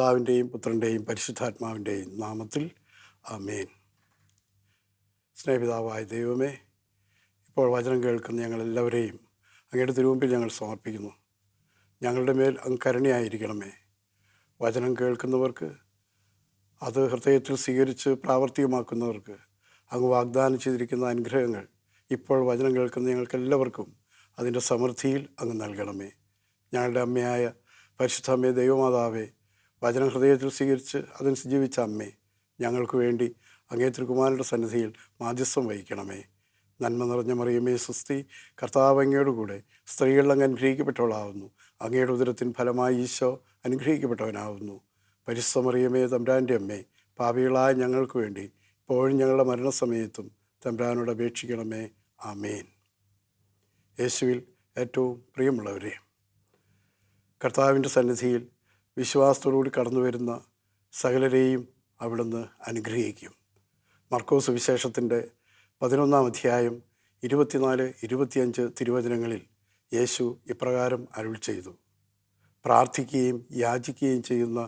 പിതാവിൻ്റെയും പുത്രൻ്റെയും പരിശുദ്ധാത്മാവിൻ്റെയും നാമത്തിൽ ആമേൻ. സ്നേഹപിതാവായ ദൈവമേ, ഇപ്പോൾ വചനം കേൾക്കുന്ന ഞങ്ങളെല്ലാവരെയും അങ്ങയുടെ തിരുമുമ്പിൽ ഞങ്ങൾ സമർപ്പിക്കുന്നു. ഞങ്ങളുടെ മേൽ അങ്ങ് കരുണയായിരിക്കണമേ. വചനം കേൾക്കുന്നവർക്ക്, അത് ഹൃദയത്തിൽ സ്വീകരിച്ച് പ്രാവർത്തികമാക്കുന്നവർക്ക് അങ്ങ് വാഗ്ദാനം ചെയ്തിരിക്കുന്ന അനുഗ്രഹങ്ങൾ ഇപ്പോൾ വചനം കേൾക്കുന്ന ഞങ്ങൾക്കെല്ലാവർക്കും അതിൻ്റെ സമൃദ്ധിയിൽ അങ്ങ് നൽകണമേ. ഞങ്ങളുടെ അമ്മയായ പരിശുദ്ധ അമ്മേ, ദൈവമാതാവേ, വചനം ഹൃദയത്തിൽ സ്വീകരിച്ച് അതിന് ജീവിച്ച അമ്മേ, ഞങ്ങൾക്ക് വേണ്ടി അങ്ങേ തിരുക്കുമാരൻ്റെ സന്നിധിയിൽ മാധ്യസ്ഥം വഹിക്കണമേ. നന്മ നിറഞ്ഞ മറിയമേ സുസ്തി, കർത്താവ് അങ്ങയോടുകൂടെ സ്ത്രീകളിൽ അങ്ങ് അനുഗ്രഹിക്കപ്പെട്ടവളാവുന്നു. അങ്ങയുടെ ഉദരത്തിൻ ഫലമായി ഈശോ അനുഗ്രഹിക്കപ്പെട്ടവനാവുന്നു. പരിശുദ്ധ മറിയമേ, തമ്പുരാൻ്റെ അമ്മേ, പാപികളായ ഞങ്ങൾക്ക് വേണ്ടി ഇപ്പോഴും ഞങ്ങളുടെ മരണസമയത്തും തമ്പുരാനോട് അപേക്ഷിക്കണമേ. ആമേൻ. യേശുവിൽ ഏറ്റവും പ്രിയമുള്ളവരെ, കർത്താവിൻ്റെ സന്നിധിയിൽ വിശ്വാസത്തോടുകൂടി കടന്നു വരുന്ന സകലരെയും അവിടുന്ന് അനുഗ്രഹിക്കും. മർക്കോസ് സുവിശേഷത്തിൻ്റെ 11-ാം അധ്യായം 24-25 തിരുവചനങ്ങളിൽ യേശു ഇപ്രകാരം അരുളി ചെയ്തു: പ്രാർത്ഥിക്കുകയും യാചിക്കുകയും ചെയ്യുന്ന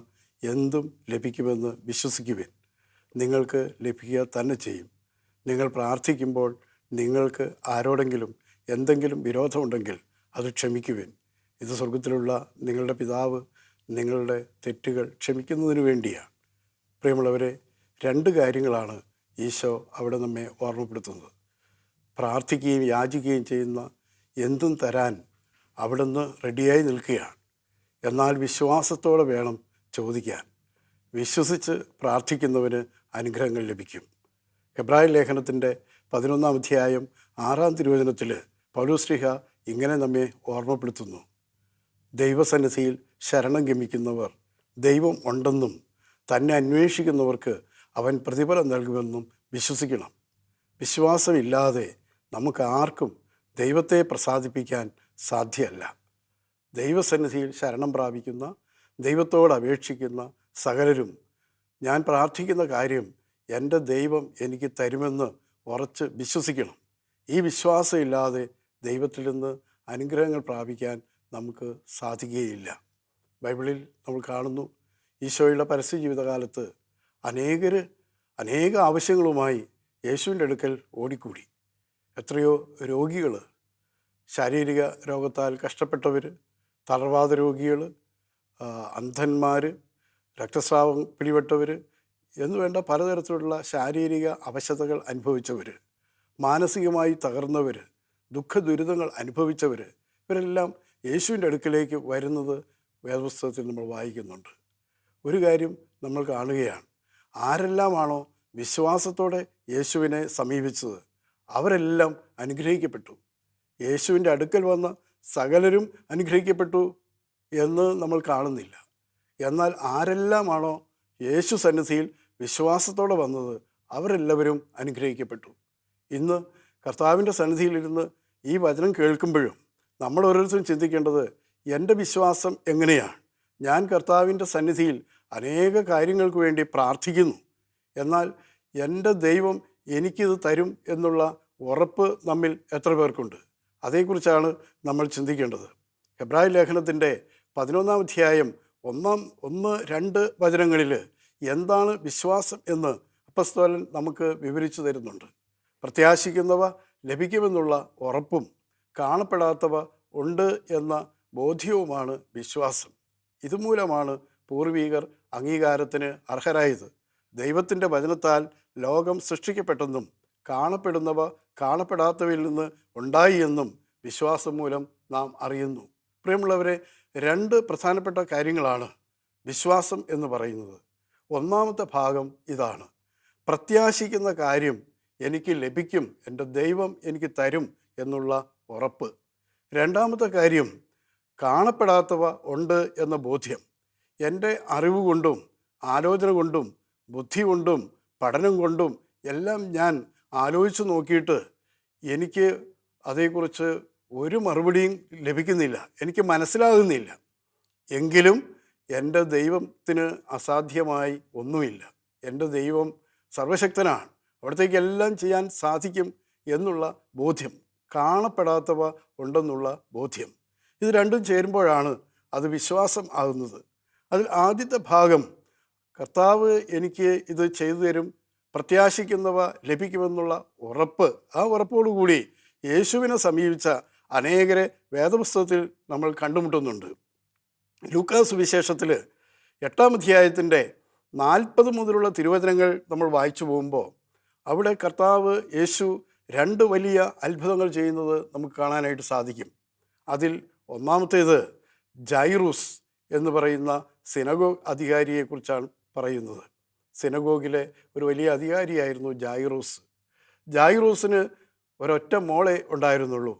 എന്തും ലഭിക്കുമെന്ന് വിശ്വസിക്കുവിൻ. നിങ്ങൾക്ക് ലഭിക്കുക തന്നെ ചെയ്യും. നിങ്ങൾ പ്രാർത്ഥിക്കുമ്പോൾ നിങ്ങൾക്ക് ആരോടെങ്കിലും എന്തെങ്കിലും വിരോധമുണ്ടെങ്കിൽ അത് ക്ഷമിക്കുവിൻ. ഇത് സ്വർഗത്തിലുള്ള നിങ്ങളുടെ പിതാവ് നിങ്ങളുടെ തെറ്റുകൾ ക്ഷമിക്കുന്നതിന് വേണ്ടിയാണ്. പ്രിയമുള്ളവരെ, 2 കാര്യങ്ങളാണ് ഈശോ അവിടെ നമ്മെ ഓർമ്മപ്പെടുത്തുന്നത്. പ്രാർത്ഥിക്കുകയും യാചിക്കുകയും ചെയ്യുന്ന എന്തും തരാൻ അവിടുന്ന് റെഡിയായി നിൽക്കുകയാണ്. എന്നാൽ വിശ്വാസത്തോടെ വേണം ചോദിക്കാൻ. വിശ്വസിച്ച് പ്രാർത്ഥിക്കുന്നവന് അനുഗ്രഹങ്ങൾ ലഭിക്കും. ഹെബ്രായ ലേഖനത്തിൻ്റെ 11-ാം അധ്യായം 6-ാം തിരുവചനത്തിൽ പൗലോസ്ലീഹ ഇങ്ങനെ നമ്മെ ഓർമ്മപ്പെടുത്തുന്നു: ദൈവസന്നിധിയിൽ ശരണം ഗമിക്കുന്നവർ ദൈവം ഉണ്ടെന്നും തന്നെ അന്വേഷിക്കുന്നവർക്ക് അവൻ പ്രതിഫലം നൽകുമെന്നും വിശ്വസിക്കണം. വിശ്വാസമില്ലാതെ നമുക്ക് ആർക്കും ദൈവത്തെ പ്രസാദിപ്പിക്കാൻ സാധ്യമല്ല. ദൈവസന്നിധിയിൽ ശരണം പ്രാപിക്കുന്ന, ദൈവത്തോട് അപേക്ഷിക്കുന്ന സകലരും ഞാൻ പ്രാർത്ഥിക്കുന്ന കാര്യം എൻ്റെ ദൈവം എനിക്ക് തരുമെന്ന് ഉറച്ച് വിശ്വസിക്കണം. ഈ വിശ്വാസമില്ലാതെ ദൈവത്തിൽ നിന്ന് അനുഗ്രഹങ്ങൾ പ്രാപിക്കാൻ നമുക്ക് സാധിക്കുകയില്ല. ബൈബിളിൽ നമ്മൾ കാണുന്നു, ഈശോയുടെ പരസ്യ ജീവിതകാലത്ത് അനേക ആവശ്യങ്ങളുമായി യേശുവിൻ്റെ അടുക്കൽ ഓടിക്കൂടി. എത്രയോ രോഗികൾ, ശാരീരിക രോഗത്താൽ കഷ്ടപ്പെട്ടവർ, തളർവാദ രോഗികൾ, അന്ധന്മാർ, രക്തസ്രാവം പിടിപെട്ടവർ എന്നുവേണ്ട പലതരത്തിലുള്ള ശാരീരിക അവശതകൾ അനുഭവിച്ചവർ, മാനസികമായി തകർന്നവർ, ദുഃഖദുരിതങ്ങൾ അനുഭവിച്ചവർ, ഇവരെല്ലാം യേശുവിൻ്റെ അടുക്കിലേക്ക് വരുന്നത് വേദപുസ്തകത്തിൽ നമ്മൾ വായിക്കുന്നുണ്ട്. ഒരു കാര്യം നമ്മൾ കാണുകയാണ്: ആരെല്ലാമാണോ വിശ്വാസത്തോടെ യേശുവിനെ സമീപിച്ചത് അവരെല്ലാം അനുഗ്രഹിക്കപ്പെട്ടു. യേശുവിൻ്റെ അടുക്കൽ വന്ന സകലരും അനുഗ്രഹിക്കപ്പെട്ടു എന്ന് നമ്മൾ കാണുന്നില്ല. എന്നാൽ ആരെല്ലാമാണോ യേശു സന്നിധിയിൽ വിശ്വാസത്തോടെ വന്നത് അവരെല്ലാവരും അനുഗ്രഹിക്കപ്പെട്ടു. ഇന്ന് കർത്താവിൻ്റെ സന്നിധിയിലിരുന്ന് ഈ വചനം കേൾക്കുമ്പോഴും നമ്മൾ ഓരോരുത്തരും ചിന്തിക്കേണ്ടത്, എൻ്റെ വിശ്വാസം എങ്ങനെയാണ്? ഞാൻ കർത്താവിൻ്റെ സന്നിധിയിൽ അനേക കാര്യങ്ങൾക്ക് വേണ്ടി പ്രാർത്ഥിക്കുന്നു, എന്നാൽ എൻ്റെ ദൈവം എനിക്കിത് തരും എന്നുള്ള ഉറപ്പ് നമ്മിൽ എത്ര പേർക്കുണ്ട്? അതേക്കുറിച്ചാണ് നമ്മൾ ചിന്തിക്കേണ്ടത്. ഹെബ്രായ ലേഖനത്തിൻ്റെ 11-ാം അധ്യായം 1-2 വചനങ്ങളിൽ എന്താണ് വിശ്വാസം എന്ന് അപ്പസ്തോലൻ നമുക്ക് വിവരിച്ചു തരുന്നുണ്ട്. പ്രത്യാശിക്കുന്നവ ലഭിക്കുമെന്നുള്ള ഉറപ്പും കാണപ്പെടാത്തവ ഉണ്ട് എന്ന ബോധ്യവുമാണ് വിശ്വാസം. ഇതുമൂലമാണ് പൂർവികർ അംഗീകാരത്തിന് അർഹരായത്. ദൈവത്തിൻ്റെ വചനത്താൽ ലോകം സൃഷ്ടിക്കപ്പെട്ടെന്നും കാണപ്പെടുന്നവ കാണപ്പെടാത്തവയിൽ നിന്ന് ഉണ്ടായി എന്നും വിശ്വാസം മൂലം നാം അറിയുന്നു. പ്രിയമുള്ളവരെ, 2 പ്രധാനപ്പെട്ട കാര്യങ്ങളാണ് വിശ്വാസം എന്ന് പറയുന്നത്. ഒന്നാമത്തെ ഭാഗം ഇതാണ്: പ്രത്യാശിക്കുന്ന കാര്യം എനിക്ക് ലഭിക്കും, എൻ്റെ ദൈവം എനിക്ക് തരും എന്നുള്ള ഉറപ്പ്. രണ്ടാമത്തെ കാര്യം കാണപ്പെടാത്തവ ഉണ്ട് എന്ന ബോധ്യം. എൻ്റെ അറിവ് കൊണ്ടും ആലോചന കൊണ്ടും ബുദ്ധി കൊണ്ടും പഠനം കൊണ്ടും എല്ലാം ഞാൻ ആലോചിച്ച് നോക്കിയിട്ട് എനിക്ക് അതേക്കുറിച്ച് ഒരു മറുപടിയും ലഭിക്കുന്നില്ല, എനിക്ക് മനസ്സിലാകുന്നില്ല. എങ്കിലും എൻ്റെ ദൈവത്തിന് അസാധ്യമായി ഒന്നുമില്ല. എൻ്റെ ദൈവം സർവശക്തനാണ്, അവിടത്തേക്ക് എല്ലാം ചെയ്യാൻ സാധിക്കും എന്നുള്ള ബോധ്യം, കാണപ്പെടാത്തവ ഉണ്ടെന്നുള്ള ബോധ്യം. ഇത് രണ്ടും ചേരുമ്പോഴാണ് അത് വിശ്വാസം ആകുന്നത്. അതിൽ ആദ്യത്തെ ഭാഗം, കർത്താവ് എനിക്ക് ഇത് ചെയ്തു തരും, പ്രത്യാശിക്കുന്നവ ലഭിക്കുമെന്നുള്ള ഉറപ്പ്. ആ ഉറപ്പോടുകൂടി യേശുവിനെ സമീപിച്ച അനേകരെ വേദപുസ്തകത്തിൽ നമ്മൾ കണ്ടുമുട്ടുന്നുണ്ട്. ലൂക്കാസ് വിശേഷത്തിൽ 8-ാം അധ്യായത്തിൻ്റെ 40 മുതലുള്ള തിരുവചനങ്ങൾ നമ്മൾ വായിച്ചു പോകുമ്പോൾ അവിടെ കർത്താവ് യേശു 2 വലിയ അത്ഭുതങ്ങൾ ചെയ്യുന്നത് നമുക്ക് കാണാനായിട്ട് സാധിക്കും. അതിൽ ഒന്നാമത്തേത് ജൈറൂസ് എന്ന് പറയുന്ന സിനഗോഗ് അധികാരിയെക്കുറിച്ചാണ് പറയുന്നത്. സിനഗോഗിലെ ഒരു വലിയ അധികാരിയായിരുന്നു ജൈറൂസ്. ജൈറൂസിന് ഒരൊറ്റ മോളെ ഉണ്ടായിരുന്നുള്ളൂ.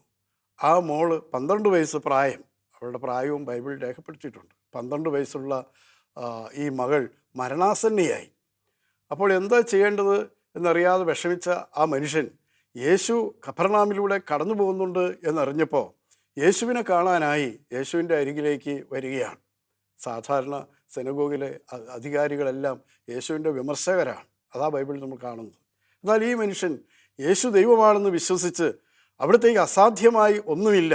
ആ മോള് 12 വയസ്സ് പ്രായം, അവളുടെ പ്രായവും ബൈബിളിൽ രേഖപ്പെടുത്തിയിട്ടുണ്ട്. 12 വയസ്സുള്ള ഈ മകൾ മരണാസന്നയായി. അപ്പോൾ എന്താ ചെയ്യേണ്ടത് എന്നറിയാതെ വിഷമിച്ച ആ മനുഷ്യൻ യേശു കഫർനാമിലൂടെ കടന്നു പോകുന്നുണ്ട് എന്നറിഞ്ഞപ്പോൾ യേശുവിനെ കാണാനായി യേശുവിൻ്റെ അരികിലേക്ക് വരികയാണ്. സാധാരണ സിനഗോഗിലെ അധികാരികളെല്ലാം യേശുവിൻ്റെ വിമർശകരാണ്. അതാ ബൈബിളിൽ നമ്മൾ കാണുന്നത്. എന്നാൽ ഈ മനുഷ്യൻ യേശു ദൈവമാണെന്ന് വിശ്വസിച്ച് അവിടത്തേക്ക് അസാധ്യമായി ഒന്നുമില്ല,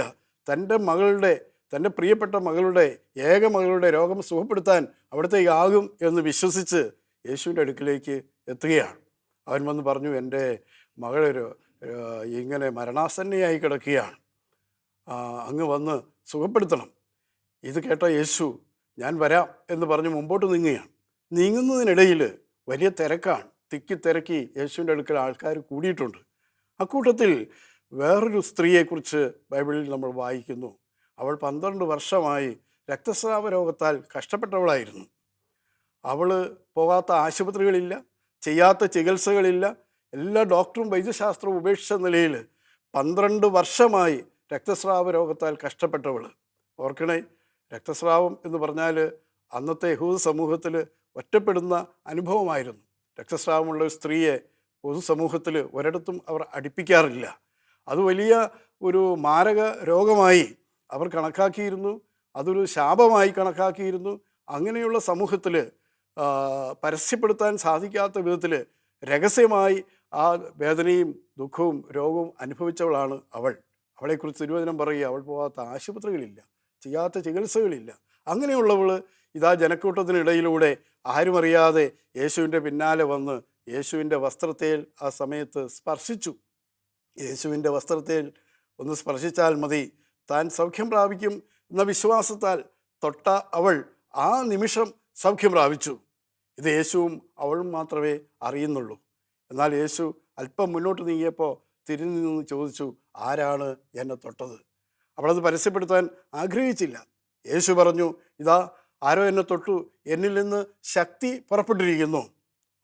തൻ്റെ പ്രിയപ്പെട്ട മകളുടെ ഏക മകളുടെ രോഗം സുഖപ്പെടുത്താൻ അവിടത്തേക്കാകും എന്ന് വിശ്വസിച്ച് യേശുവിൻ്റെ അടുക്കിലേക്ക് എത്തുകയാണ്. അവൻ വന്ന് പറഞ്ഞു, എൻ്റെ മകളൊരു ഇങ്ങനെ മരണാസന്നയായി കിടക്കുകയാണ്, അങ്ങ് വന്ന് സുഖപ്പെടുത്തണം. ഇത് കേട്ട യേശു ഞാൻ വരാം എന്ന് പറഞ്ഞ് മുമ്പോട്ട് നീങ്ങുകയാണ്. നീങ്ങുന്നതിനിടയിൽ വലിയ തിരക്കാണ്. തിക്കി യേശുവിൻ്റെ അടുക്കൽ ആൾക്കാർ കൂടിയിട്ടുണ്ട്. അക്കൂട്ടത്തിൽ വേറൊരു സ്ത്രീയെക്കുറിച്ച് ബൈബിളിൽ നമ്മൾ വായിക്കുന്നു. അവൾ 12 വർഷമായി രക്തസ്രാവ രോഗത്താൽ കഷ്ടപ്പെട്ടവളായിരുന്നു. അവൾ പോകാത്ത ആശുപത്രികളില്ല, ചെയ്യാത്ത ചികിത്സകളില്ല. എല്ലാ ഡോക്ടറും വൈദ്യശാസ്ത്രവും ഉപേക്ഷിച്ച നിലയിൽ 12 വർഷമായി രക്തസ്രാവ രോഗത്താൽ കഷ്ടപ്പെട്ടവൾ. ഓർക്കണേ, രക്തസ്രാവം എന്ന് പറഞ്ഞാൽ അന്നത്തെ യഹൂദ സമൂഹത്തിൽ ഒറ്റപ്പെടുന്ന അനുഭവമായിരുന്നു. രക്തസ്രാവമുള്ള ഒരു സ്ത്രീയെ പൊതുസമൂഹത്തിൽ ഒരിടത്തും അവർ അടുപ്പിക്കാറില്ല. അത് വലിയ ഒരു മാരക രോഗമായി അവർ കണക്കാക്കിയിരുന്നു. അതൊരു ശാപമായി കണക്കാക്കിയിരുന്നു. അങ്ങനെയുള്ള സമൂഹത്തിൽ പരസ്യപ്പെടുത്താൻ സാധിക്കാത്ത വിധത്തിൽ രഹസ്യമായി ആ വേദനയും ദുഃഖവും രോഗവും അനുഭവിച്ചവളാണ് അവൾ. അവളെക്കുറിച്ച് തിരുവചനം പറയുക, അവൾ പോകാത്ത ആശുപത്രികളില്ല, ചെയ്യാത്ത ചികിത്സകളില്ല. അങ്ങനെയുള്ളവൾ ഇതാ ജനക്കൂട്ടത്തിനിടയിലൂടെ ആരും അറിയാതെ യേശുവിൻ്റെ പിന്നാലെ വന്ന് യേശുവിൻ്റെ വസ്ത്രത്തേൽ ആ സമയത്ത് സ്പർശിച്ചു. യേശുവിൻ്റെ വസ്ത്രത്തേൽ ഒന്ന് സ്പർശിച്ചാൽ മതി, താൻ സൗഖ്യം പ്രാപിക്കും എന്ന വിശ്വാസത്താൽ തൊട്ട അവൾ ആ നിമിഷം സൗഖ്യം പ്രാപിച്ചു. ഇത് യേശുവും അവളും മാത്രമേ അറിയുന്നുള്ളൂ. എന്നാൽ യേശു അല്പം മുന്നോട്ട് നീങ്ങിയപ്പോൾ തിരിഞ്ഞു നിന്ന് ചോദിച്ചു, ആരാണ് എന്നെ തൊട്ടത്? അവളത് പരസ്യപ്പെടുത്താൻ ആഗ്രഹിച്ചില്ല. യേശു പറഞ്ഞു, ഇതാ ആരോ എന്നെ തൊട്ടു, എന്നിൽ നിന്ന് ശക്തി പുറപ്പെട്ടിരിക്കുന്നു.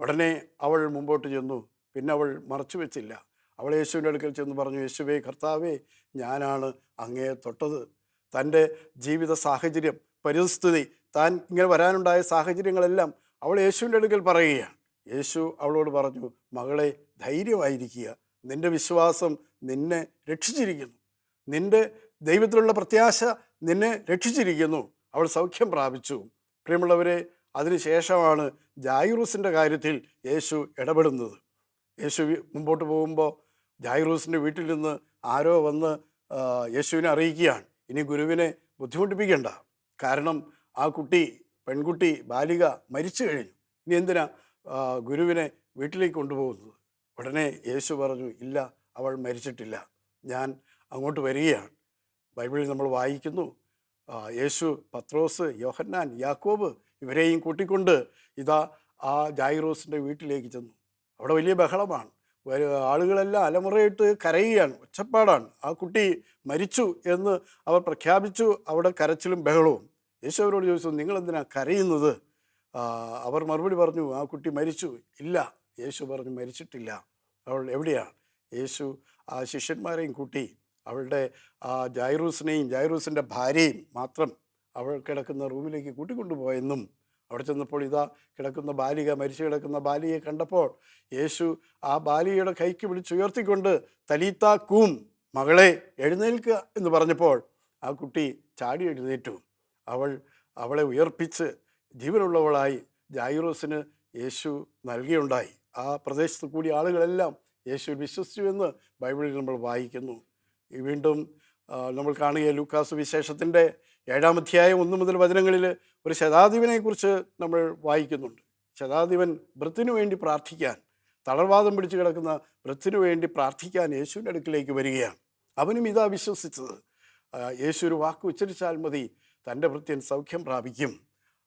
ഉടനെ അവൾ മുമ്പോട്ട് ചെന്നു. പിന്നെ അവൾ മറച്ചു വെച്ചില്ല. അവൾ യേശുവിൻ്റെ അടുക്കൽ ചെന്ന് പറഞ്ഞു, യേശുവേ, കർത്താവേ, ഞാനാണ് അങ്ങയെ തൊട്ടത്. തൻ്റെ ജീവിത സാഹചര്യം, പരിസ്ഥിതി, താൻ ഇങ്ങനെ വരാനുണ്ടായ സാഹചര്യങ്ങളെല്ലാം അവൾ യേശുവിൻ്റെ അടുക്കൽ പറയുകയാണ്. യേശു അവളോട് പറഞ്ഞു, മകളെ, ധൈര്യമായിരിക്കുക, നിൻ്റെ വിശ്വാസം നിന്നെ രക്ഷിച്ചിരിക്കുന്നു, നിൻ്റെ ദൈവത്തിലുള്ള പ്രത്യാശ നിന്നെ രക്ഷിച്ചിരിക്കുന്നു. അവൾ സൗഖ്യം പ്രാപിച്ചു. പ്രിയമുള്ളവരെ, അതിനുശേഷമാണ് ജായിറൂസിൻ്റെ കാര്യത്തിൽ യേശു ഇടപെടുന്നത്. യേശു മുമ്പോട്ട് പോകുമ്പോൾ ജായിറൂസിൻ്റെ വീട്ടിൽ നിന്ന് ആരോ വന്ന് യേശുവിനെ അറിയിക്കുകയാണ്, ഇനി ഗുരുവിനെ ബുദ്ധിമുട്ടിപ്പിക്കണ്ട, കാരണം ആ പെൺകുട്ടി ബാലിക മരിച്ചു കഴിഞ്ഞു, ഇനി എന്തിനാ ഗുരുവിനെ വീട്ടിലേക്ക് കൊണ്ടുപോകുന്നത്? ഉടനെ യേശു പറഞ്ഞു, ഇല്ല, അവൾ മരിച്ചിട്ടില്ല, ഞാൻ അങ്ങോട്ട് വരികയാണ്. ബൈബിളിൽ നമ്മൾ വായിക്കുന്നു, യേശു പത്രോസ്, യോഹന്നാൻ, യാക്കോബ് ഇവരെയും കൂട്ടിക്കൊണ്ട് ഇതാ ആ ജായിറൂസിൻ്റെ വീട്ടിലേക്ക് ചെന്നു. അവിടെ വലിയ ബഹളമാണ്. ആളുകളെല്ലാം അലമുറയിട്ട് കരയുകയാണ്, ഒച്ചപ്പാടാണ്. ആ കുട്ടി മരിച്ചു എന്ന് അവർ പ്രഖ്യാപിച്ചു. അവിടെ കരച്ചിലും ബഹളവും. യേശു അവരോട് ചോദിച്ചു, നിങ്ങളെന്തിനാ കരയുന്നത്? അവർ മറുപടി പറഞ്ഞു, ആ കുട്ടി മരിച്ചു. ഇല്ല, യേശു പറഞ്ഞു, മരിച്ചിട്ടില്ല. അവൾ എവിടെയാണ്? യേശു ആ ശിഷ്യന്മാരെയും കൂട്ടി അവളുടെ ആ ജായിറൂസിൻ്റെ ഭാര്യയും മാത്രം അവൾ കിടക്കുന്ന റൂമിലേക്ക് കൂട്ടിക്കൊണ്ടുപോയെന്നും അവിടെ ചെന്നപ്പോൾ ഇതാ മരിച്ചു കിടക്കുന്ന ബാലികയെ കണ്ടപ്പോൾ യേശു ആ ബാലികയുടെ കൈക്ക് പിടിച്ചുയർത്തിക്കൊണ്ട് തലീത്ത കൂം, മകളെ എഴുന്നേൽക്കുക എന്ന് പറഞ്ഞപ്പോൾ ആ കുട്ടി ചാടി എഴുന്നേറ്റു. അവളെ ഉയർപ്പിച്ച് ജീവനുള്ളവളായി ജായിറൂസിന് യേശു നൽകിയുണ്ടായി. ആ പ്രദേശത്ത് കൂടി ആളുകളെല്ലാം യേശു വിശ്വസിച്ചു എന്ന് ബൈബിളിൽ നമ്മൾ വായിക്കുന്നു. വീണ്ടും നമ്മൾ കാണുക ലൂക്കാസ് വിശേഷത്തിൻ്റെ 7-ാം അധ്യായം 1 മുതൽ വചനങ്ങളിൽ ഒരു ശതാധിപനെക്കുറിച്ച് നമ്മൾ വായിക്കുന്നുണ്ട്. ശതാധിപൻ വൃത്തിനു വേണ്ടി പ്രാർത്ഥിക്കാൻ, തളർവാദം പിടിച്ചു കിടക്കുന്ന വൃത്തിനു വേണ്ടി പ്രാർത്ഥിക്കാൻ യേശുവിൻ്റെ അടുക്കിലേക്ക് വരികയാണ്. അവനും ഇതാ വിശ്വസിച്ചത്. യേശു ഒരു വാക്ക് ഉച്ചരിച്ചാൽ മതി, തൻ്റെ ഭൃത്യൻ സൗഖ്യം പ്രാപിക്കും.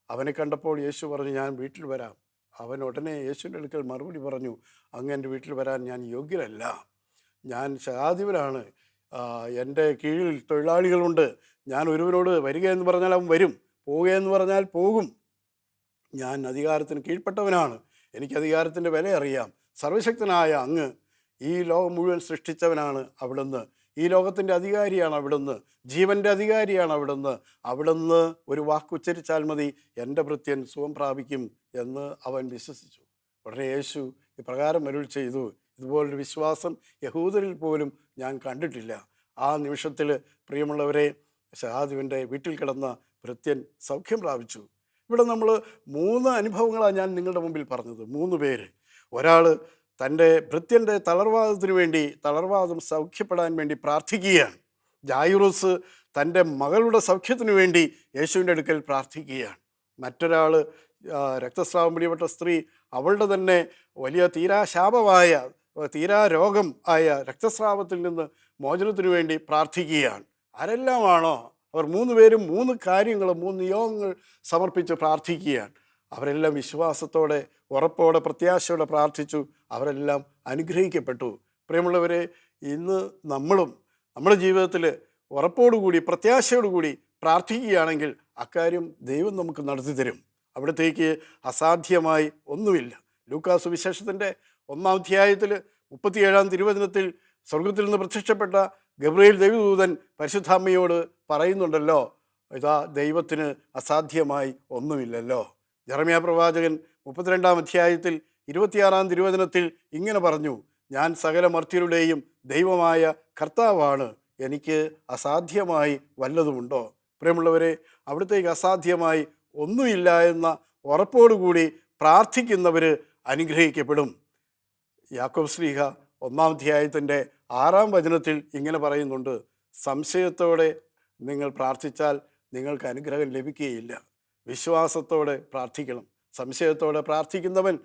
അവനെ കണ്ടപ്പോൾ യേശു പറഞ്ഞു, ഞാൻ വീട്ടിൽ വരാം. അവൻ ഉടനെ യേശുവിൻ്റെ അടുക്കൽ മറുപടി പറഞ്ഞു, അങ്ങ് എൻ്റെ വീട്ടിൽ വരാൻ ഞാൻ യോഗ്യരല്ല. ഞാൻ ശതാധിപനാണ്. എൻ്റെ കീഴിൽ തൊഴിലാളികളുണ്ട്. ഞാൻ ഒരുവനോട് വരിക എന്ന് പറഞ്ഞാൽ അവൻ വരും, പോവുക എന്ന് പറഞ്ഞാൽ പോകും. ഞാൻ അധികാരത്തിന് കീഴ്പ്പെട്ടവനാണ്. എനിക്ക് അധികാരത്തിൻ്റെ വില അറിയാം. സർവശക്തനായ അങ്ങ് ഈ ലോകം മുഴുവൻ സൃഷ്ടിച്ചവനാണ് അവിടുന്ന്. ഈ ലോകത്തിൻ്റെ അധികാരിയാണ് അവിടുന്ന്. ജീവൻ്റെ അധികാരിയാണ് അവിടുന്ന്. അവിടുന്ന് ഒരു വാക്ക് ഉച്ചരിച്ചാൽ മതി, എൻ്റെ ഭൃത്യൻ സുഖം പ്രാപിക്കും എന്ന് അവൻ വിശ്വസിച്ചു. ഉടനെ യേശു ഇപ്രകാരം അരുൾ ചെയ്തു, ഇതുപോലൊരു വിശ്വാസം യഹൂദരിൽ പോലും ഞാൻ കണ്ടിട്ടില്ല. ആ നിമിഷത്തിൽ പ്രിയമുള്ളവരെ, ശതാധിപൻ്റെ വീട്ടിൽ കിടന്ന ഭൃത്യൻ സൗഖ്യം പ്രാപിച്ചു. ഇവിടെ നമ്മൾ 3 അനുഭവങ്ങളാണ് ഞാൻ നിങ്ങളുടെ മുമ്പിൽ പറഞ്ഞത്. 3 പേര്. ഒരാൾ തൻ്റെ ഭൃത്യൻ്റെ തളർവാദത്തിന് വേണ്ടി, തളർവാദം സൗഖ്യപ്പെടാൻ വേണ്ടി പ്രാർത്ഥിക്കുകയാണ്. ജായിറൂസ് തൻ്റെ മകളുടെ സൗഖ്യത്തിനു വേണ്ടി യേശുവിൻ്റെ അടുക്കൽ പ്രാർത്ഥിക്കുകയാണ്. മറ്റൊരാൾ രക്തസ്രാവം പിടിപെട്ട സ്ത്രീ, അവളുടെ തന്നെ വലിയ തീരാശാപമായ, തീരാരോഗം ആയ രക്തസ്രാവത്തിൽ നിന്ന് മോചനത്തിനു വേണ്ടി പ്രാർത്ഥിക്കുകയാണ്. ആരെല്ലാമാണോ അവർ 3 പേരും 3 കാര്യങ്ങൾ, 3 നിയോഗങ്ങൾ സമർപ്പിച്ച് പ്രാർത്ഥിക്കുകയാണ്. അവരെല്ലാം വിശ്വാസത്തോടെ, ഉറപ്പോടെ, പ്രത്യാശയോടെ പ്രാർത്ഥിച്ചു. അവരെല്ലാം അനുഗ്രഹിക്കപ്പെട്ടു. പ്രിയമുള്ളവരെ, ഇന്ന് നമ്മളും നമ്മുടെ ജീവിതത്തിൽ ഉറപ്പോടുകൂടി, പ്രത്യാശയോടുകൂടി പ്രാർത്ഥിക്കുകയാണെങ്കിൽ അക്കാര്യം ദൈവം നമുക്ക് നടത്തി തരും. അവിടത്തേക്ക് അസാധ്യമായി ഒന്നുമില്ല. ലൂക്കാ സുവിശേഷത്തിൻ്റെ 1-ാം അധ്യായത്തിൽ 37-ാം തിരുവചനത്തിൽ സ്വർഗത്തിൽ നിന്ന് പ്രത്യക്ഷപ്പെട്ട ഗബ്രിയേൽ ദൈവദൂതൻ പരിശുദ്ധാമ്മയോട് പറയുന്നുണ്ടല്ലോ, ഇതാ ദൈവത്തിന് അസാധ്യമായി ഒന്നുമില്ലല്ലോ. ജെറമ്യാ പ്രവാചകൻ 32-ാം അധ്യായത്തിൽ 26-ാം തിരുവചനത്തിൽ ഇങ്ങനെ പറഞ്ഞു, ഞാൻ സകല മർത്യരുടെയും ദൈവമായ കർത്താവാണ്, എനിക്ക് അസാധ്യമായി വല്ലതുമുണ്ടോ? പ്രിയമുള്ളവരെ, അവിടത്തേക്ക് അസാധ്യമായി ഒന്നുമില്ല എന്ന ഉറപ്പോടുകൂടി പ്രാർത്ഥിക്കുന്നവർ അനുഗ്രഹിക്കപ്പെടും. യാക്കോബ് ശ്ലീഹ 1-ാം അധ്യായത്തിൻ്റെ 6-ാം വചനത്തിൽ ഇങ്ങനെ പറയുന്നുണ്ട്, സംശയത്തോടെ നിങ്ങൾ പ്രാർത്ഥിച്ചാൽ നിങ്ങൾക്ക് അനുഗ്രഹം ലഭിക്കുകയില്ല. വിശ്വാസത്തോടെ പ്രാർത്ഥിക്കണം. സംശയത്തോടെ പ്രാർത്ഥിക്കുന്നവൻ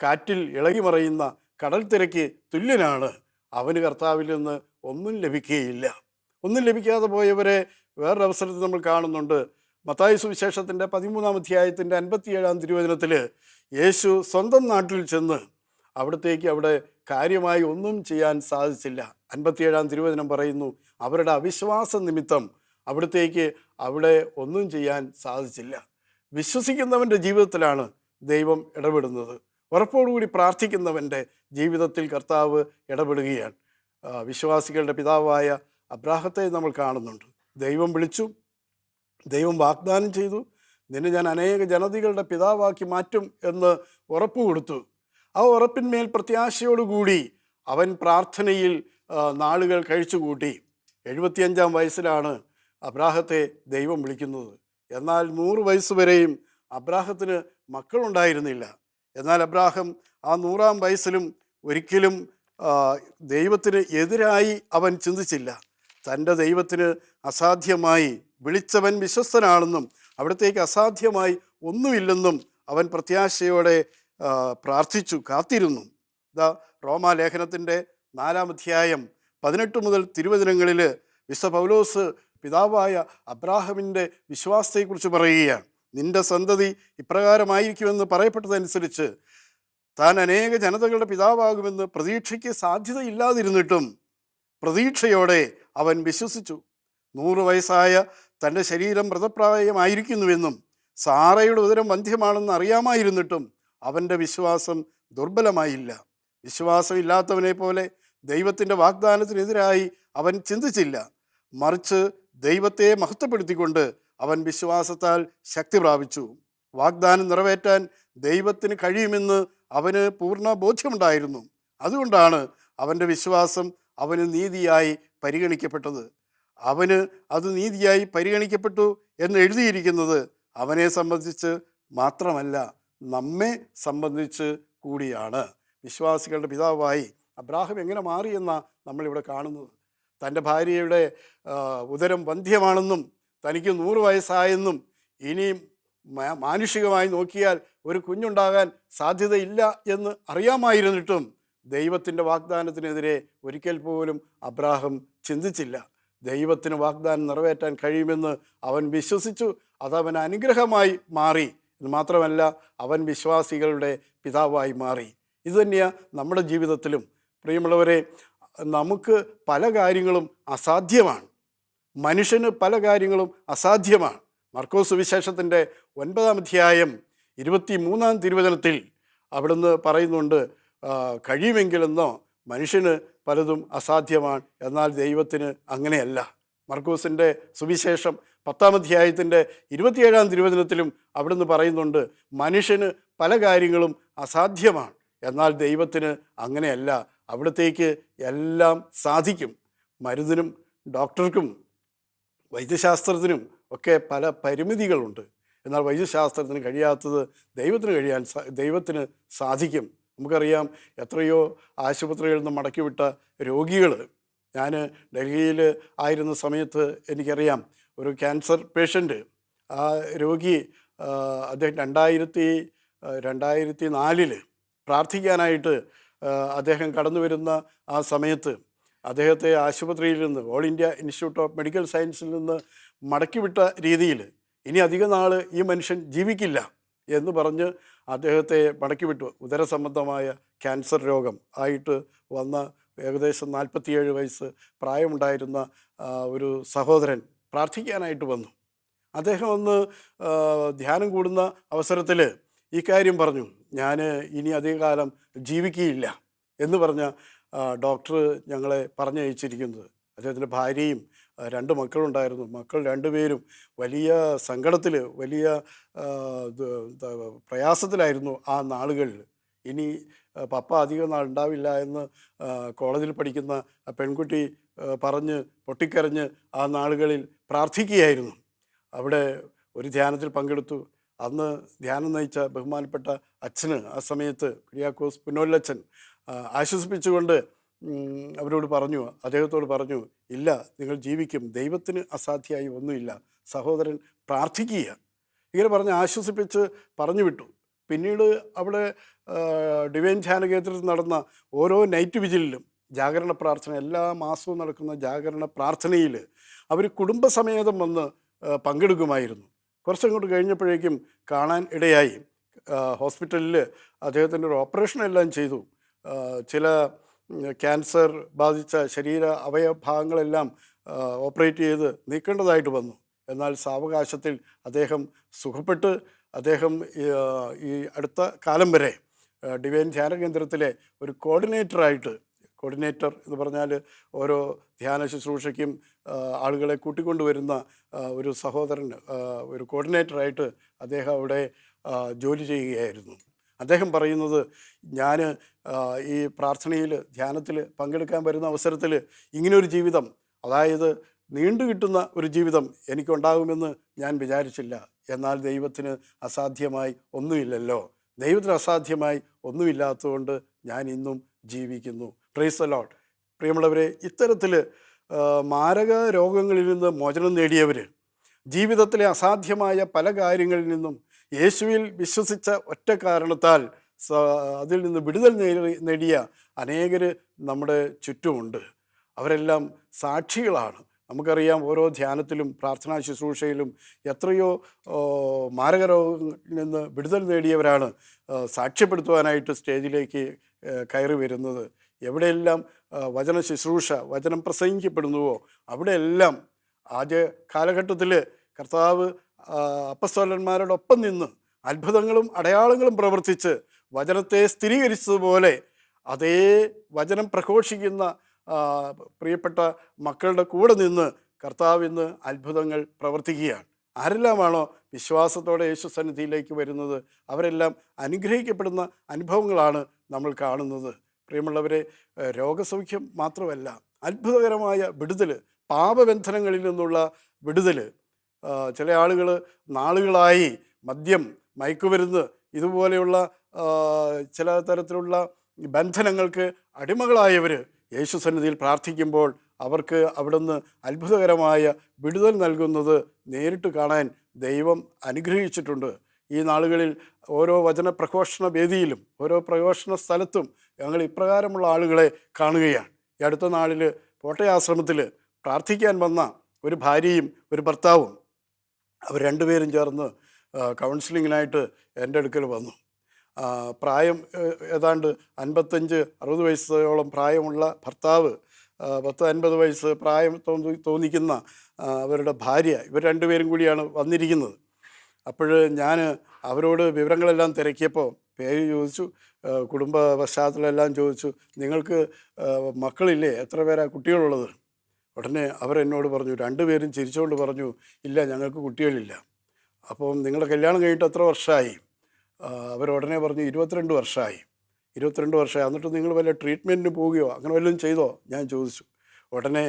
കാറ്റിൽ ഇളകിമറയുന്ന കടൽ തിരക്ക് തുല്യനാണ്. അവന് കർത്താവിൽ നിന്ന് ഒന്നും ലഭിക്കുകയില്ല. ഒന്നും ലഭിക്കാതെ പോയവരെ വേറൊരവസരത്തിൽ നമ്മൾ കാണുന്നുണ്ട്. മത്തായി സുവിശേഷത്തിൻ്റെ 13-ാം അധ്യായത്തിൻ്റെ 57-ാം തിരുവചനത്തിൽ യേശു സ്വന്തം നാട്ടിൽ ചെന്ന് അവിടെ കാര്യമായി ഒന്നും ചെയ്യാൻ സാധിച്ചില്ല. 57-ാം തിരുവചനം പറയുന്നു, അവരുടെ അവിശ്വാസ നിമിത്തം അവിടെ ഒന്നും ചെയ്യാൻ സാധിച്ചില്ല. വിശ്വസിക്കുന്നവൻ്റെ ജീവിതത്തിലാണ് ദൈവം ഇടപെടുന്നത്. ഉറപ്പോടുകൂടി പ്രാർത്ഥിക്കുന്നവൻ്റെ ജീവിതത്തിൽ കർത്താവ് ഇടപെടുകയാണ്. വിശ്വാസികളുടെ പിതാവായ അബ്രാഹത്തെ നമ്മൾ കാണുന്നുണ്ട്. ദൈവം വിളിച്ചു, ദൈവം വാഗ്ദാനം ചെയ്തു, നിന്നെ ഞാൻ അനേക ജനതകളുടെ പിതാവാക്കി മാറ്റും എന്ന് ഉറപ്പ് കൊടുത്തു. ആ ഉറപ്പിന്മേൽ പ്രത്യാശയോടുകൂടി അവൻ പ്രാർത്ഥനയിൽ നാളുകൾ കഴിച്ചുകൂട്ടി. 75-ാം വയസ്സിലാണ് അബ്രാഹത്തെ ദൈവം വിളിക്കുന്നത്. എന്നാൽ 100 വയസ്സ് വരെയും അബ്രാഹത്തിന് മക്കളുണ്ടായിരുന്നില്ല. എന്നാൽ അബ്രാഹം ആ 100-ാം വയസ്സിലും ഒരിക്കലും ദൈവത്തിന് എതിരായി അവൻ ചിന്തിച്ചില്ല. തൻ്റെ ദൈവത്തിന് അസാധ്യമായി, വിളിച്ചവൻ വിശ്വസ്തനാണെന്നും അവിടത്തേക്ക് അസാധ്യമായി ഒന്നുമില്ലെന്നും അവൻ പ്രത്യാശയോടെ പ്രാർത്ഥിച്ചു, കാത്തിരുന്നു. റോമാലേഖനത്തിൻ്റെ 4-ാം അധ്യായം 18 മുതൽ തിരുവചനങ്ങളിൽ വിശുദ്ധ പൗലോസ് പിതാവായ അബ്രാഹമിൻ്റെ വിശ്വാസത്തെക്കുറിച്ച് പറയുകയാണ്. നിന്റെ സന്തതി ഇപ്രകാരമായിരിക്കുമെന്ന് പറയപ്പെട്ടതനുസരിച്ച് താൻ അനേക ജനതകളുടെ പിതാവാകുമെന്ന് പ്രതീക്ഷയ്ക്ക് സാധ്യതയില്ലാതിരുന്നിട്ടും പ്രതീക്ഷയോടെ അവൻ വിശ്വസിച്ചു. 100 വയസ്സായ തൻ്റെ ശരീരം മൃതപ്രായമായിരിക്കുന്നുവെന്നും സാറയുടെ ഉദരം വന്ധ്യമാണെന്ന് അറിയാമായിരുന്നിട്ടും അവൻ്റെ വിശ്വാസം ദുർബലമായില്ല. വിശ്വാസമില്ലാത്തവനെ പോലെ ദൈവത്തിൻ്റെ വാഗ്ദാനത്തിനെതിരായി അവൻ ചിന്തിച്ചില്ല. മറിച്ച് ദൈവത്തെ മഹത്വപ്പെടുത്തിക്കൊണ്ട് അവൻ വിശ്വാസത്താൽ ശക്തി പ്രാപിച്ചു. വാഗ്ദാനം നിറവേറ്റാൻ ദൈവത്തിന് കഴിയുമെന്ന് അവന് പൂർണ്ണ ബോധ്യമുണ്ടായിരുന്നു. അതുകൊണ്ടാണ് അവൻ്റെ വിശ്വാസം അവന് നീതിയായി പരിഗണിക്കപ്പെട്ടത്. അവന് അത് നീതിയായി പരിഗണിക്കപ്പെട്ടു എന്ന് എഴുതിയിരിക്കുന്നത് അവനെ സംബന്ധിച്ച് മാത്രമല്ല, നമ്മെ സംബന്ധിച്ച് കൂടിയാണ്. വിശ്വാസികളുടെ പിതാവായി അബ്രാഹാം എങ്ങനെ മാറിയെന്നാണ് നമ്മളിവിടെ കാണുന്നത്. തൻ്റെ ഭാര്യയുടെ ഉദരം വന്ധ്യമാണെന്നും തനിക്ക് 100 വയസ്സായെന്നും ഇനി മാനുഷികമായി നോക്കിയാൽ ഒരു കുഞ്ഞുണ്ടാകാൻ സാധ്യതയില്ല എന്ന് അറിയാമായിരുന്നിട്ടും ദൈവത്തിൻ്റെ വാഗ്ദാനത്തിനെതിരെ ഒരിക്കൽ പോലും അബ്രാഹാം ചിന്തിച്ചില്ല. ദൈവത്തിന് വാഗ്ദാനം നിറവേറ്റാൻ കഴിയുമെന്ന് അവൻ വിശ്വസിച്ചു. അതവൻ അനുഗ്രഹമായി മാറി. ഇത് മാത്രമല്ല, അവൻ വിശ്വാസികളുടെ പിതാവായി മാറി. ഇതുതന്നെയാണ് നമ്മുടെ ജീവിതത്തിലും. പ്രിയമുള്ളവരെ, നമുക്ക് പല കാര്യങ്ങളും അസാധ്യമാണ്. മനുഷ്യന് പല കാര്യങ്ങളും അസാധ്യമാണ്. മർക്കോസ് സുവിശേഷത്തിൻ്റെ 9-ാം അധ്യായം 23-ാം തിരുവചനത്തിൽ അവിടുന്ന് പറയുന്നുണ്ട്, കഴിയുമെങ്കിലെന്നോ മനുഷ്യന് പലതും അസാധ്യമാണ്, എന്നാൽ ദൈവത്തിന് അങ്ങനെയല്ല. മർക്കോസിൻ്റെ സുവിശേഷം 10-ാം അധ്യായത്തിൻ്റെ 27-ാം തിരുവചനത്തിലും അവിടുന്ന് പറയുന്നുണ്ട്, മനുഷ്യന് പല കാര്യങ്ങളും അസാധ്യമാണ്, എന്നാൽ ദൈവത്തിന് അങ്ങനെയല്ല. അവിടത്തേക്ക് എല്ലാം സാധിക്കും. മരുന്നിനും ഡോക്ടർക്കും വൈദ്യശാസ്ത്രത്തിനും ഒക്കെ പല പരിമിതികളുണ്ട്. എന്നാൽ വൈദ്യശാസ്ത്രത്തിന് കഴിയാത്തത് ദൈവത്തിന് സാധിക്കും. നമുക്കറിയാം, എത്രയോ ആശുപത്രികളിൽ നിന്ന് മടക്കിവിട്ട രോഗികൾ. ഞാൻ ഡൽഹിയിൽ ആയിരുന്ന സമയത്ത് എനിക്കറിയാം, ഒരു ക്യാൻസർ പേഷ്യൻ്റ്, ആ രോഗി അദ്ദേഹം 2004 പ്രാർത്ഥിക്കാനായിട്ട് അദ്ദേഹം കടന്നു വരുന്ന ആ സമയത്ത് അദ്ദേഹത്തെ ആശുപത്രിയിൽ നിന്ന്, all India institute of medical സയൻസിൽ നിന്ന് മടക്കിവിട്ട രീതിയിൽ ഇനി അധിക നാൾ ഈ മനുഷ്യൻ ജീവിക്കില്ല എന്ന് പറഞ്ഞ് അദ്ദേഹത്തെ മടക്കിവിട്ടു. ഉദരസംബന്ധമായ ക്യാൻസർ രോഗം ആയിട്ട് വന്ന ഏകദേശം 47 വയസ്സ് പ്രായമുണ്ടായിരുന്ന ഒരു സഹോദരൻ പ്രാർത്ഥിക്കാനായിട്ട് വന്നു. അദ്ദേഹം ഒന്ന് ധ്യാനം കൂടുന്ന അവസരത്തിൽ ഈ കാര്യം പറഞ്ഞു, ഞാൻ ഇനി അധികകാലം ജീവിക്കുകയില്ല എന്ന് പറഞ്ഞ ഡോക്ടർ ഞങ്ങളെ പറഞ്ഞയച്ചിരിക്കുന്നത്. അദ്ദേഹത്തിൻ്റെ ഭാര്യയും 2 മക്കളുണ്ടായിരുന്നു. മക്കൾ 2 പേരും വലിയ സങ്കടത്തിൽ, വലിയ പ്രയാസത്തിലായിരുന്നു ആ നാളുകളിൽ. ഇനി പപ്പ അധികം നാൾ ഉണ്ടാവില്ല എന്ന് കോളേജിൽ പഠിക്കുന്ന പെൺകുട്ടി പറഞ്ഞ് പൊട്ടിക്കരഞ്ഞ് ആ നാളുകളിൽ പ്രാർത്ഥിക്കുകയായിരുന്നു. അവിടെ ഒരു ധ്യാനത്തിൽ പങ്കെടുത്തു. അന്ന് ധ്യാനം നയിച്ച ബഹുമാനപ്പെട്ട അച്ഛന് ആ സമയത്ത് കുര്യാക്കോസ് പുന്നോല്ലച്ഛൻ ആശ്വസിപ്പിച്ചുകൊണ്ട് അദ്ദേഹത്തോട് പറഞ്ഞു, ഇല്ല, നിങ്ങൾ ജീവിക്കും, ദൈവത്തിന് അസാധ്യമായി ഒന്നുമില്ല, സഹോദരൻ പ്രാർത്ഥിക്കുക. ഇങ്ങനെ പറഞ്ഞ് ആശ്വസിപ്പിച്ച് പറഞ്ഞു വിട്ടു. പിന്നീട് അവിടെ ഡിവൈൻ ധ്യാന കേന്ദ്രത്തിൽ നടന്ന ഓരോ നൈറ്റ് വിജിലിലും ജാഗരണ പ്രാർത്ഥന, എല്ലാ മാസവും നടക്കുന്ന ജാഗരണ പ്രാർത്ഥനയിൽ അവർ കുടുംബസമേതം വന്ന് പങ്കെടുക്കുമായിരുന്നു. കുറച്ചങ്ങോട്ട് കഴിഞ്ഞപ്പോഴേക്കും കാണാൻ ഇടയായി, ഹോസ്പിറ്റലിൽ അദ്ദേഹത്തിൻ്റെ ഒരു ഓപ്പറേഷൻ എല്ലാം ചെയ്തു. ചില ക്യാൻസർ ബാധിച്ച ശരീര അവയവഭാഗങ്ങളെല്ലാം ഓപ്പറേറ്റ് ചെയ്ത് നീക്കേണ്ടതായിട്ട് വന്നു. എന്നാൽ സാവകാശത്തിൽ അദ്ദേഹം സുഖപ്പെട്ട് അദ്ദേഹം ഈ അടുത്ത കാലം വരെ ഡിവൈൻ ധ്യാന കേന്ദ്രത്തിലെ ഒരു കോർഡിനേറ്റർ എന്ന് പറഞ്ഞാൽ ഓരോ ധ്യാന ശുശ്രൂഷയ്ക്കും ആളുകളെ കൂട്ടിക്കൊണ്ടുവരുന്ന ഒരു സഹോദരൻ, ഒരു കോർഡിനേറ്ററായിട്ട് അദ്ദേഹം അവിടെ ജോലി ചെയ്യുകയായിരുന്നു. അദ്ദേഹം പറയുന്നത്, ഞാൻ ഈ പ്രാർത്ഥനയിൽ ധ്യാനത്തിൽ പങ്കെടുക്കാൻ വരുന്ന അവസരത്തിൽ ഇങ്ങനൊരു ജീവിതം, അതായത് നീണ്ടു കിട്ടുന്ന ഒരു ജീവിതം എനിക്കുണ്ടാകുമെന്ന് ഞാൻ വിചാരിച്ചില്ല. എന്നാൽ ദൈവത്തിന് അസാധ്യമായി ഒന്നുമില്ലല്ലോ. ദൈവത്തിന് അസാധ്യമായി ഒന്നുമില്ലാത്തതുകൊണ്ട് ഞാൻ ഇന്നും ജീവിക്കുന്നു. Praise the Lord. പ്രിയമുള്ളവരെ, ഇത്തരത്തിൽ മാരക രോഗങ്ങളിൽ നിന്ന് മോചനം നേടിയവർ, ജീവിതത്തിലെ അസാധ്യമായ പല കാര്യങ്ങളിൽ നിന്നും യേശുവിൽ വിശ്വസിച്ച ഒറ്റ കാരണത്താൽ അതിൽ നിന്ന് വിടുതൽ നേടിയ അനേകർ നമ്മുടെ ചുറ്റുമുണ്ട്. അവരെല്ലാം സാക്ഷികളാണ്. നമുക്കറിയാം, ഓരോ ധ്യാനത്തിലും പ്രാർത്ഥനാ ശുശ്രൂഷയിലും എത്രയോ മാരകരോഗങ്ങളിൽ നിന്ന് വിടുതൽ നേടിയവരാണ് സാക്ഷ്യപ്പെടുത്തുവാനായിട്ട് സ്റ്റേജിലേക്ക് കയറി വരുന്നത്. എവിടെയെല്ലാം വചന ശുശ്രൂഷ, വചനം പ്രസംഗിക്കപ്പെടുന്നുവോ അവിടെയെല്ലാം ആദ്യ കാലഘട്ടത്തിൽ കർത്താവ് അപ്പസ്തോലന്മാരോടൊപ്പം നിന്ന് അത്ഭുതങ്ങളും അടയാളങ്ങളും പ്രവർത്തിച്ച് വചനത്തെ സ്ഥിരീകരിച്ചതുപോലെ അതേ വചനം പ്രഘോഷിക്കുന്ന പ്രിയപ്പെട്ട മക്കളുടെ കൂടെ നിന്ന് കർത്താവ് ഇന്ന് അത്ഭുതങ്ങൾ പ്രവർത്തിക്കുകയാണ്. ആരെല്ലാമാണോ വിശ്വാസത്തോടെ യേശു സന്നിധിയിലേക്ക് വരുന്നത് അവരെല്ലാം അനുഗ്രഹിക്കപ്പെടുന്ന അനുഭവങ്ങളാണ് നമ്മൾ കാണുന്നത്. പ്രിയമുള്ളവരെ, രോഗസൗഖ്യം മാത്രമല്ല, അത്ഭുതകരമായ വിടുതൽ, പാപബന്ധനങ്ങളിൽ നിന്നുള്ള വിടുതൽ. ചില ആളുകൾ നാളുകളായി മദ്യം, മയക്കുമരുന്ന് ഇതുപോലെയുള്ള ചില തരത്തിലുള്ള ബന്ധനങ്ങൾക്ക് അടിമകളായവർ യേശു സന്നിധിയിൽ പ്രാർത്ഥിക്കുമ്പോൾ അവർക്ക് അവിടുന്ന് അത്ഭുതകരമായ വിടുതൽ നൽകുന്നത് നേരിട്ട് കാണാൻ ദൈവം അനുഗ്രഹിച്ചിട്ടുണ്ട്. ഈ നാളുകളിൽ ഓരോ വചന പ്രഘോഷണ വേദിയിലും ഓരോ പ്രഘോഷണ സ്ഥലത്തും ഞങ്ങൾ ഇപ്രകാരമുള്ള ആളുകളെ കാണുകയാണ്. ഈ അടുത്ത നാളിൽ പോട്ടയാശ്രമത്തിൽ പ്രാർത്ഥിക്കാൻ വന്ന ഒരു ഭാര്യയും ഒരു ഭർത്താവും അവർ രണ്ടുപേരും ചേർന്ന് കൗൺസിലിങ്ങിനായിട്ട് എൻ്റെ അടുക്കൽ വന്നു. പ്രായം ഏതാണ്ട് 55-60 വയസ്സോളം പ്രായമുള്ള ഭർത്താവ്, 10-50 വയസ്സ് പ്രായം തോന്നിക്കുന്ന അവരുടെ ഭാര്യ, ഇവർ രണ്ടുപേരും കൂടിയാണ് വന്നിരിക്കുന്നത്. അപ്പോൾ ഞാൻ അവരോട് വിവരങ്ങളെല്ലാം തിരക്കിയപ്പോൾ പേര് ചോദിച്ചു, കുടുംബ പശ്ചാത്തലമെല്ലാം ചോദിച്ചു. നിങ്ങൾക്ക് മക്കളില്ലേ, എത്ര പേരാ കുട്ടികളുള്ളത്? ഉടനെ അവരെന്നോട് പറഞ്ഞു, രണ്ടുപേരും ചിരിച്ചുകൊണ്ട് പറഞ്ഞു, ഇല്ല ഞങ്ങൾക്ക് കുട്ടികളില്ല. അപ്പം നിങ്ങളുടെ കല്യാണം കഴിഞ്ഞിട്ട് എത്ര വർഷമായി? അവരുടനെ പറഞ്ഞു 22 വർഷമായി. 22 വർഷമായി. എന്നിട്ട് നിങ്ങൾ വല്ല ട്രീറ്റ്മെൻറ്റിന് പോവുകയോ അങ്ങനെ വല്ലതും ചെയ്തോ ഞാൻ ചോദിച്ചു. ഉടനെ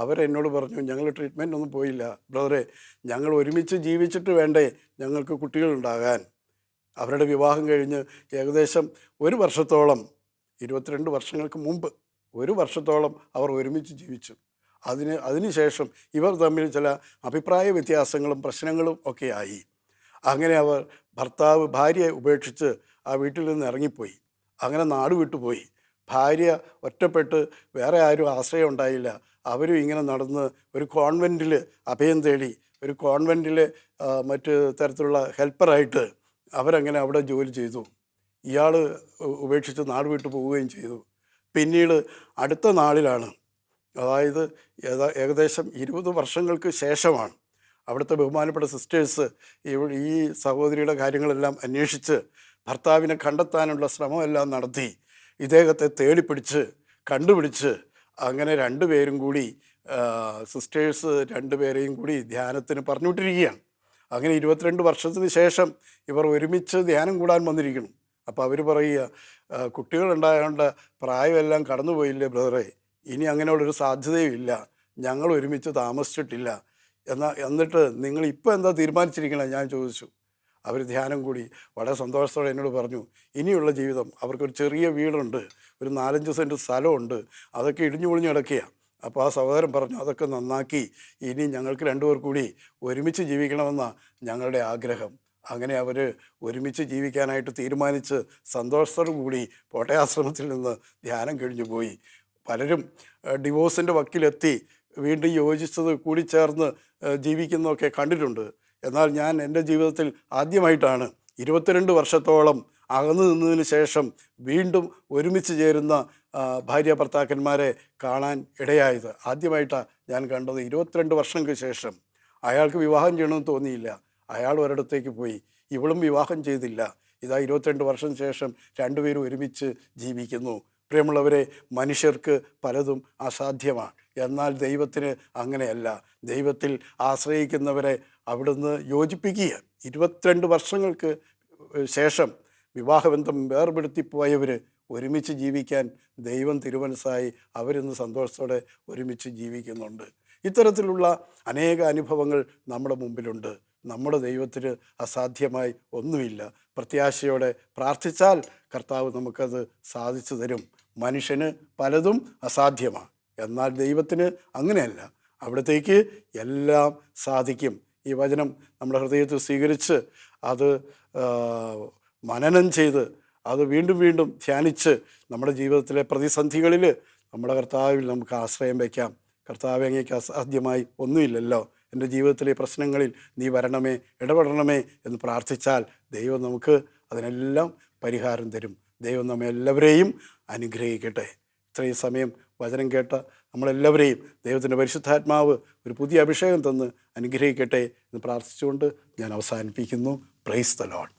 അവരെന്നോട് പറഞ്ഞു, ഞങ്ങൾ ട്രീറ്റ്മെൻറ്റൊന്നും പോയില്ല ബ്രദറെ, ഞങ്ങൾ ഒരുമിച്ച് ജീവിച്ചിട്ട് വേണ്ടേ ഞങ്ങൾക്ക് കുട്ടികളുണ്ടാകാൻ. അവരുടെ വിവാഹം കഴിഞ്ഞ് ഏകദേശം 1 വർഷത്തോളം, 22 വർഷങ്ങൾക്ക് മുമ്പ് 1 വർഷത്തോളം അവർ ഒരുമിച്ച് ജീവിച്ചു. അതിനുശേഷം ഇവർ തമ്മിൽ ചില അഭിപ്രായ വ്യത്യാസങ്ങളും പ്രശ്നങ്ങളും ഒക്കെ ആയി. അങ്ങനെ അവർ ഭർത്താവ് ഭാര്യയെ ഉപേക്ഷിച്ച് ആ വീട്ടിൽ നിന്ന് ഇറങ്ങിപ്പോയി. അങ്ങനെ നാട് വിട്ടുപോയി. ഭാര്യ ഒറ്റപ്പെട്ട് വേറെ ആരും ആശ്രയം ഉണ്ടായില്ല. അവരും ഇങ്ങനെ നടന്ന് ഒരു കോൺവെൻറ്റിൽ അഭയം തേടി. ഒരു കോൺവെൻറ്റിൽ മറ്റ് തരത്തിലുള്ള ഹെൽപ്പറായിട്ട് അവരങ്ങനെ അവിടെ ജോലി ചെയ്തു. ഇയാൾ ഉപേക്ഷിച്ച് നാട് വിട്ടു പോവുകയും ചെയ്തു. പിന്നീട് അടുത്ത നാളിലാണ്, അതായത് ഏകദേശം 20 വർഷങ്ങൾക്ക് ശേഷമാണ് അവിടുത്തെ ബഹുമാനപ്പെട്ട സിസ്റ്റേഴ്സ് ഈ സഹോദരിയുടെ കാര്യങ്ങളെല്ലാം അന്വേഷിച്ച് ഭർത്താവിനെ കണ്ടെത്താനുള്ള ശ്രമമെല്ലാം നടത്തി ഇദ്ദേഹത്തെ തേടിപ്പിടിച്ച് കണ്ടുപിടിച്ച് അങ്ങനെ രണ്ടുപേരും കൂടി സിസ്റ്റേഴ്സ് രണ്ടുപേരെയും കൂടി ധ്യാനത്തിന് പറഞ്ഞുവിട്ടിരിക്കുകയാണ്. അങ്ങനെ 22 വർഷത്തിന് ശേഷം ഇവർ ഒരുമിച്ച് ധ്യാനം കൂടാൻ വന്നിരിക്കണം. അപ്പോൾ അവർ പറയുക, കുട്ടികളുണ്ടായതുകൊണ്ട് പ്രായമെല്ലാം കടന്നുപോയില്ലേ ബ്രദറെ, ഇനി അങ്ങനെയുള്ളൊരു സാധ്യതയും ഇല്ല, ഞങ്ങൾ ഒരുമിച്ച് താമസിച്ചിട്ടില്ല. എന്നിട്ട് നിങ്ങൾ ഇപ്പോൾ എന്താ തീരുമാനിച്ചിരിക്കണേ ഞാൻ ചോദിച്ചു. അവർ ധ്യാനം കൂടി വളരെ സന്തോഷത്തോടെ എന്നോട് പറഞ്ഞു, ഇനിയുള്ള ജീവിതം അവർക്കൊരു ചെറിയ വീടുണ്ട്, ഒരു 4-5 സെൻറ്റ് സ്ഥലമുണ്ട്, അതൊക്കെ ഇടിഞ്ഞു പൊളിഞ്ഞ് കിടക്കുകയാണ്. അപ്പോൾ ആ സഹോദരൻ പറഞ്ഞു, അതൊക്കെ നന്നാക്കി ഇനി ഞങ്ങൾക്ക് 2 പേർ കൂടി ഒരുമിച്ച് ജീവിക്കണമെന്നാണ് ഞങ്ങളുടെ ആഗ്രഹം. അങ്ങനെ അവർ ഒരുമിച്ച് ജീവിക്കാനായിട്ട് തീരുമാനിച്ച് സന്തോഷത്തോടു കൂടി പോട്ടയാശ്രമത്തിൽ നിന്ന് ധ്യാനം കഴിഞ്ഞു പോയി. പലരും ഡിവോഴ്സിൻ്റെ വക്കിലെത്തി വീണ്ടും യോജിച്ചത് കൂടി ചേർന്ന് ജീവിക്കുന്നതൊക്കെ കണ്ടിട്ടുണ്ട്. എന്നാൽ ഞാൻ എൻ്റെ ജീവിതത്തിൽ ആദ്യമായിട്ടാണ് 22 വർഷത്തോളം അകന്നു നിന്നതിന് ശേഷം വീണ്ടും ഒരുമിച്ച് ചേരുന്ന ഭാര്യ ഭർത്താക്കന്മാരെ കാണാൻ ഇടയായത്. ആദ്യമായിട്ടാണ് ഞാൻ കണ്ടത്. 22 വർഷങ്ങൾക്ക് ശേഷം അയാൾക്ക് വിവാഹം ചെയ്യണമെന്ന് തോന്നിയില്ല, അയാൾ ഒരിടത്തേക്ക് പോയി, ഇവളും വിവാഹം ചെയ്തില്ല. ഇതാ 22 വർഷം ശേഷം രണ്ടുപേരും ഒരുമിച്ച് ജീവിക്കുന്നു. പ്രിയമുള്ളവരെ, മനുഷ്യർക്ക് പലതും അസാധ്യമാണ്. എന്നാൽ ദൈവത്തിന് അങ്ങനെയല്ല. ദൈവത്തിൽ ആശ്രയിക്കുന്നവരെ അവിടുന്ന് യോജിപ്പിക്കുക. 22 വർഷങ്ങൾക്ക് ശേഷം വിവാഹബന്ധം വേർപെടുത്തിപ്പോയവർ ഒരുമിച്ച് ജീവിക്കാൻ ദൈവം തിരുമനസ്സായി അവരിന്ന് സന്തോഷത്തോടെ ഒരുമിച്ച് ജീവിക്കുന്നുണ്ട്. ഇത്തരത്തിലുള്ള അനേക അനുഭവങ്ങൾ നമ്മുടെ മുമ്പിലുണ്ട്. നമ്മുടെ ദൈവത്തിന് അസാധ്യമായി ഒന്നുമില്ല. പ്രത്യാശയോടെ പ്രാർത്ഥിച്ചാൽ കർത്താവ് നമുക്കത് സാധിച്ചു തരും. മനുഷ്യന് പലതും അസാധ്യമാണ്, എന്നാൽ ദൈവത്തിന് അങ്ങനെയല്ല. അവിടത്തേക്ക് എല്ലാം സാധിക്കും. ഈ വചനം നമ്മുടെ ഹൃദയത്തിൽ സ്വീകരിച്ച് അത് മനനം ചെയ്ത് അത് വീണ്ടും വീണ്ടും ധ്യാനിച്ച് നമ്മുടെ ജീവിതത്തിലെ പ്രതിസന്ധികളിൽ നമ്മുടെ കർത്താവിൽ നമുക്ക് ആശ്രയം വയ്ക്കാം. കർത്താവ് അങ്ങേക്ക് അസാധ്യമായി ഒന്നുമില്ലല്ലോ, എൻ്റെ ജീവിതത്തിലെ പ്രശ്നങ്ങളിൽ നീ വരണമേ, ഇടപെടണമേ എന്ന് പ്രാർത്ഥിച്ചാൽ ദൈവം നമുക്ക് അതിനെല്ലാം പരിഹാരം തരും. ദൈവം നമ്മെ എല്ലാവരെയും അനുഗ്രഹിക്കട്ടെ. ഇത്രയും സമയം വചനം കേട്ട നമ്മളെല്ലാവരെയും ദൈവത്തിൻ്റെ പരിശുദ്ധാത്മാവ് ഒരു പുതിയ അഭിഷേകം തന്ന് അനുഗ്രഹിക്കട്ടെ എന്ന് പ്രാർത്ഥിച്ചുകൊണ്ട് ഞാൻ അവസാനിപ്പിക്കുന്നു. Praise the Lord.